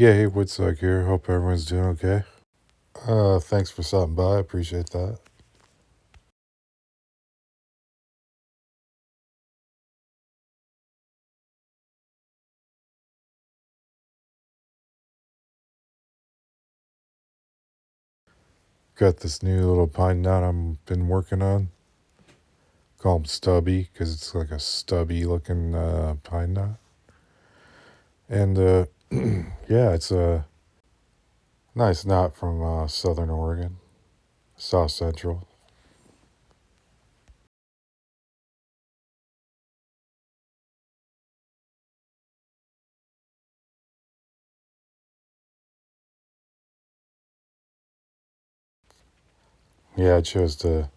Yeah, hey, Wood-Psyche here. Hope everyone's doing okay. Thanks for stopping by. I appreciate that. Got this new little pine knot I've been working on. Call him Stubby because it's like a stubby looking pine knot. And yeah, it's a nice knot from Southern Oregon, South Central. Yeah, I chose to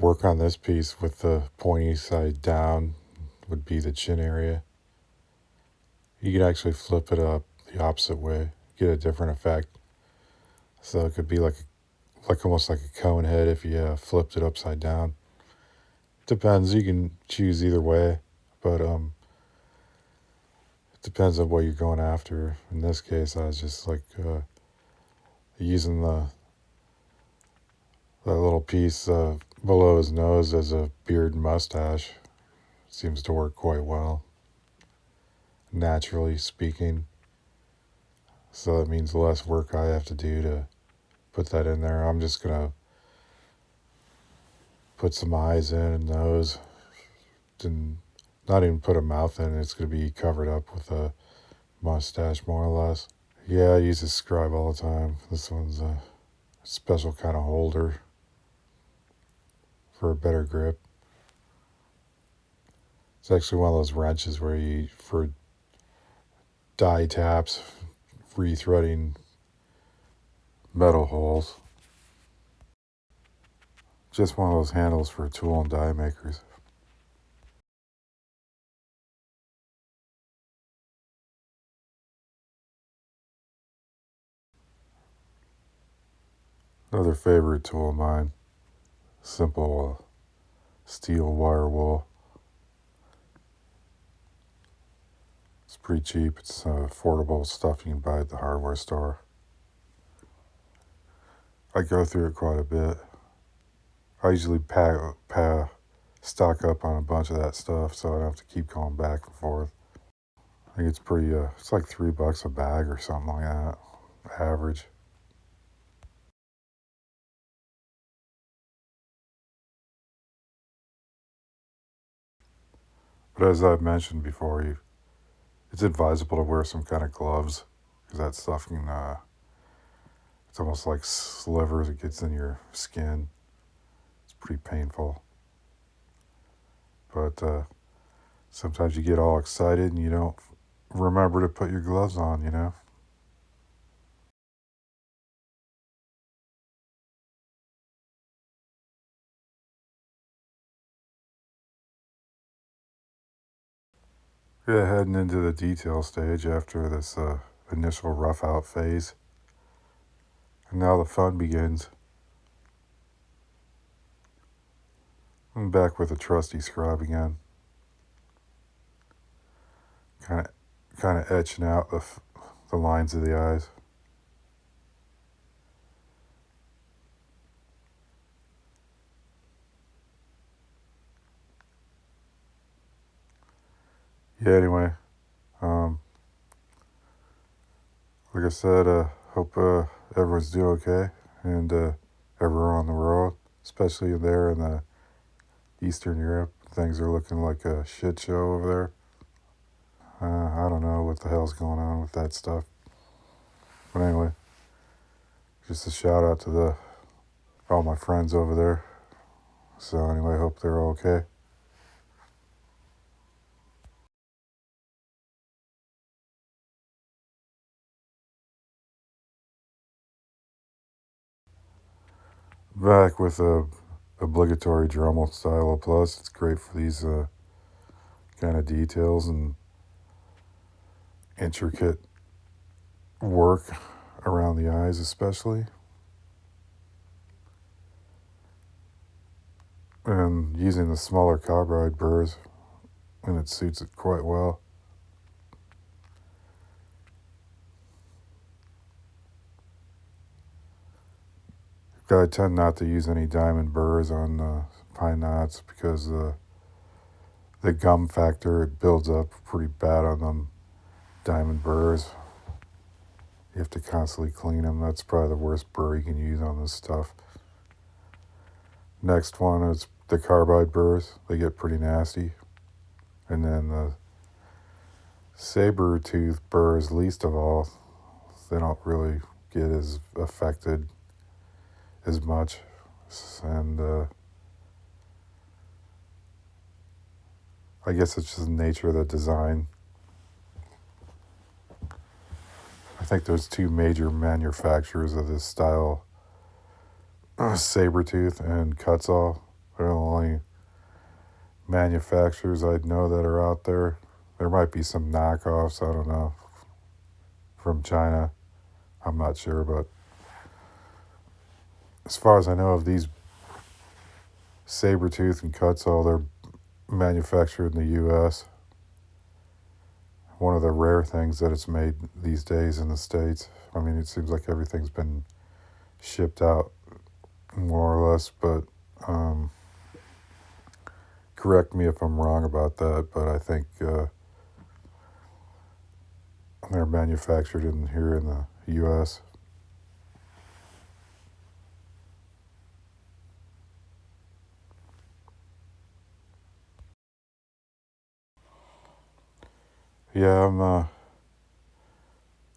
work on this piece with the pointy side down, would be the chin area. You could actually flip it up the opposite way, get a different effect. So it could be like almost like a cone head if you flipped it upside down. Depends. You can choose either way, but it depends on what you're going after. In this case, I was just like using the little piece below his nose as a beard and mustache. Seems to work quite well, naturally speaking. So that means less work I have to do to put that in there. I'm just gonna put some eyes in and nose, and not even put a mouth in. It's gonna be covered up with a mustache, more or less. Yeah, I use a scribe all the time. This one's a special kind of holder for a better grip. It's actually one of those wrenches where you, for die taps, rethreading metal holes. Just one of those handles for tool and die makers. Another favorite tool of mine. Simple steel wire wool. It's pretty cheap. It's affordable stuff you can buy at the hardware store. I go through it quite a bit. I usually stock up on a bunch of that stuff so I don't have to keep going back and forth. I think it's pretty, it's like $3 a bag or something like that, average. But as I've mentioned before, it's advisable to wear some kind of gloves because that stuff can, it's almost like slivers. It gets in your skin. It's pretty painful. But sometimes you get all excited and you don't remember to put your gloves on, you know? Yeah, heading into the detail stage after this initial rough out phase. And now the fun begins. I'm back with a trusty scribe again. Kind of etching out the lines of the eyes. Yeah, anyway, um, like I said, hope everyone's doing okay, and everywhere on the world, especially there in the Eastern Europe. Things are looking like a shit show over there. I don't know what the hell's going on with that stuff. But anyway, just a shout out to all my friends over there. So anyway, hope they're okay. Back with a obligatory Dremel stylo plus. It's great for these kind of details and intricate work around the eyes, especially. And using the smaller cowhide burrs, and it suits it quite well. I tend not to use any diamond burrs on pine knots because the gum factor, it builds up pretty bad on them diamond burrs. You have to constantly clean them. That's probably the worst burr you can use on this stuff. Next one is the carbide burrs. They get pretty nasty. And then the saber tooth burrs, least of all, they don't really get as affected as much. And I guess it's just the nature of the design. I think there's two major manufacturers of this style, saber tooth and Kutzall. They're the only manufacturers I'd know that are out there. There might be some knockoffs, I don't know, from China. I'm not sure, but as far as I know of these saber tooth and Kutzall, they're manufactured in the U.S. One of the rare things that it's made these days in the States. I mean, it seems like everything's been shipped out more or less, but correct me if I'm wrong about that, but I think they're manufactured here in the U.S. Yeah, I'm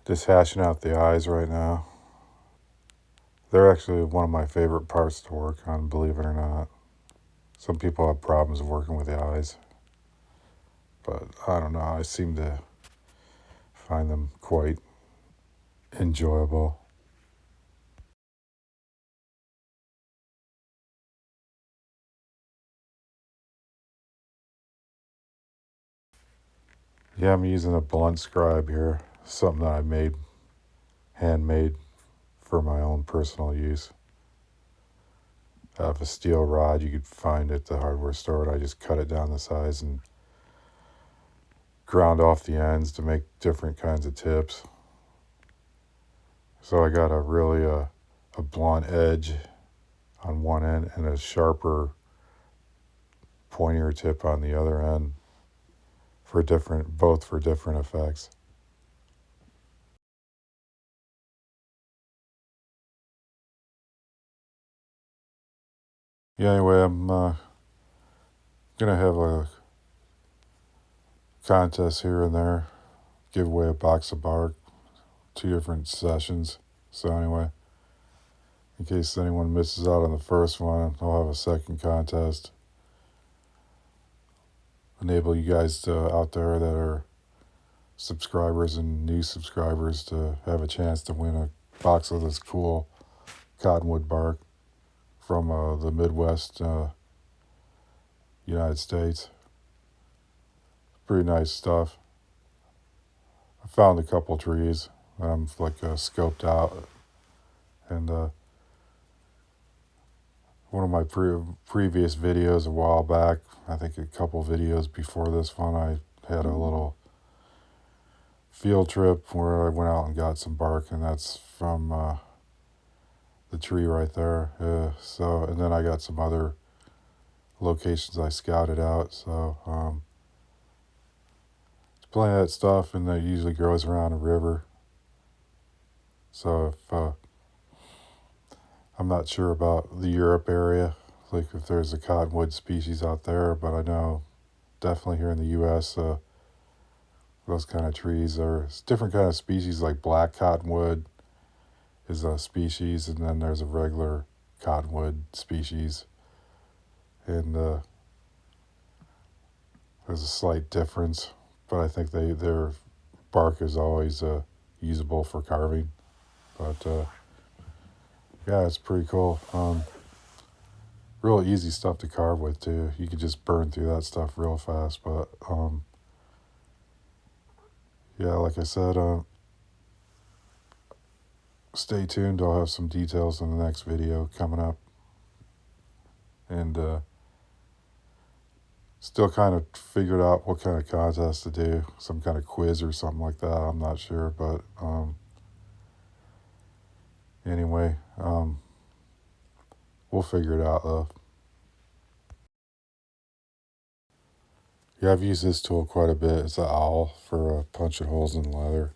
just hashing out the eyes right now. They're actually one of my favorite parts to work on, believe it or not. Some people have problems working with the eyes, but I don't know, I seem to find them quite enjoyable. Yeah, I'm using a blunt scribe here, something that I made, handmade for my own personal use. I have a steel rod you could find at the hardware store, and I just cut it down the size and ground off the ends to make different kinds of tips. So I got a blunt edge on one end and a sharper pointier tip on the other end both for different effects. Yeah, anyway, I'm gonna have a contest here and there, give away a box of bark, 2 different sessions. So anyway, in case anyone misses out on the first one, I'll have a second contest. Enable you guys out there that are subscribers and new subscribers to have a chance to win a box of this cool cottonwood bark from the Midwest United States. Pretty nice stuff. I found a couple trees that I'm scoped out, and one of my previous videos a while back, I think a couple videos before this one, I had a little field trip where I went out and got some bark, and that's from the tree right there. And then I got some other locations I scouted out. So there's plenty of that stuff, and that usually grows around a river. So if I'm not sure about the Europe area, like if there's a cottonwood species out there, but I know definitely here in the U.S. Those kind of trees are different kind of species. Like black cottonwood is a species, and then there's a regular cottonwood species, and there's a slight difference, but I think their bark is always usable for carving. But yeah, it's pretty cool. Real easy stuff to carve with too. You could just burn through that stuff real fast. But yeah, like I said, stay tuned. I'll have some details in the next video coming up. And still kind of figured out what kind of contest to do. Some kind of quiz or something like that. I'm not sure. But anyway, We'll figure it out though. Yeah, I've used this tool quite a bit. It's an owl for punching holes in leather.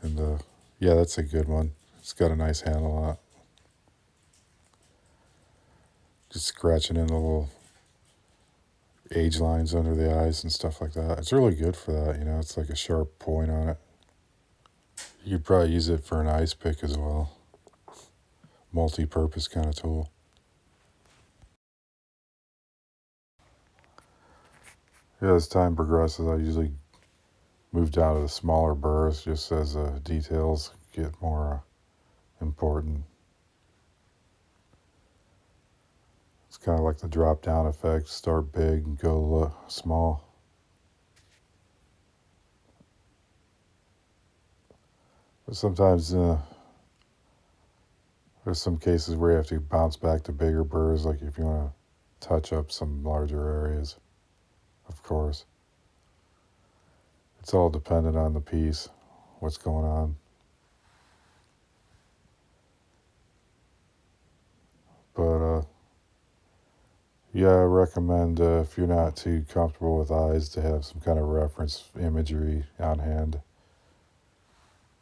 And yeah, that's a good one. It's got a nice handle on it. Just scratching in the little age lines under the eyes and stuff like that. It's really good for that, it's like a sharp point on it. You'd probably use it for an ice pick as well. Multi-purpose kind of tool. Yeah, as time progresses, I usually move down to the smaller burrs just as details get more important. It's kind of like the drop-down effect. Start big and go small. But sometimes there's some cases where you have to bounce back to bigger burrs, like if you want to touch up some larger areas, of course. It's all dependent on the piece, what's going on. But yeah, I recommend if you're not too comfortable with eyes to have some kind of reference imagery on hand.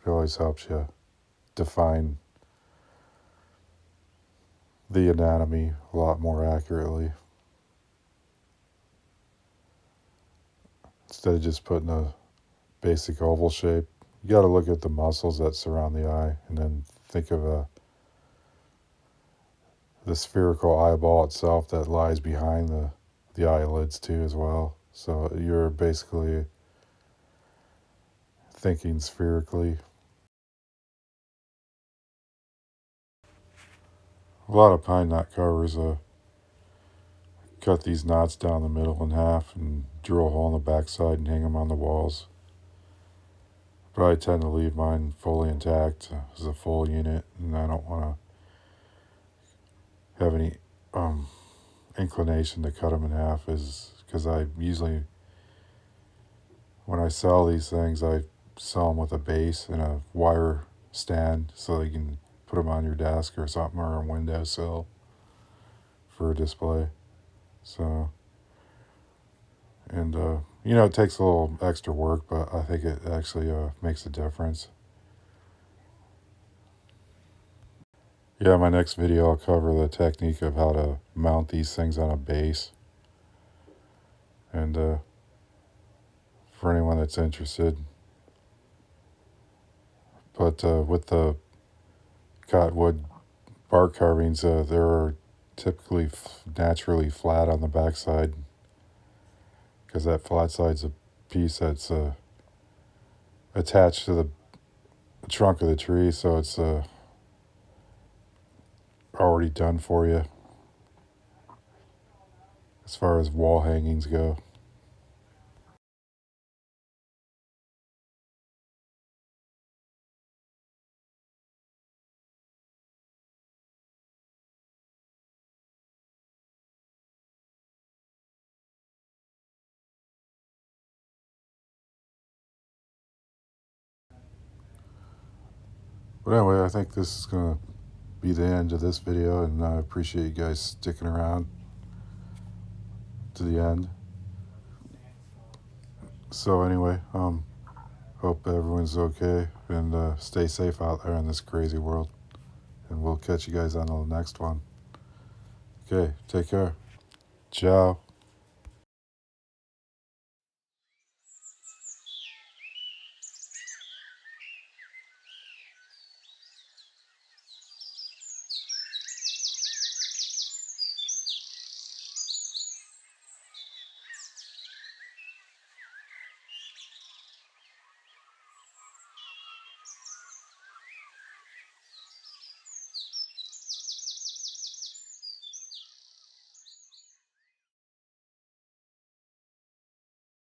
It always helps you define the anatomy a lot more accurately. Instead of just putting a basic oval shape, you got to look at the muscles that surround the eye and then think of the spherical eyeball itself that lies behind the eyelids too as well. So you're basically thinking spherically. A lot of pine knot carvers cut these knots down the middle in half and drill a hole in the backside and hang them on the walls. But I tend to leave mine fully intact as a full unit, and I don't want to have any inclination to cut them in half, is because I usually, when I sell these things, I sell them with a base and a wire stand so you can put them on your desk or something, or a windowsill for a display. So, and it takes a little extra work, but I think it actually makes a difference. Yeah, my next video I'll cover the technique of how to mount these things on a base. And for anyone that's interested. But with the cottonwood bark carvings, they're typically naturally flat on the backside, because that flat side's a piece that's attached to the trunk of the tree, so it's already done for you as far as wall hangings go. But anyway, I think this is going to be the end of this video, and I appreciate you guys sticking around to the end. So anyway, hope everyone's okay, and stay safe out there in this crazy world. And we'll catch you guys on the next one. Okay, take care. Ciao.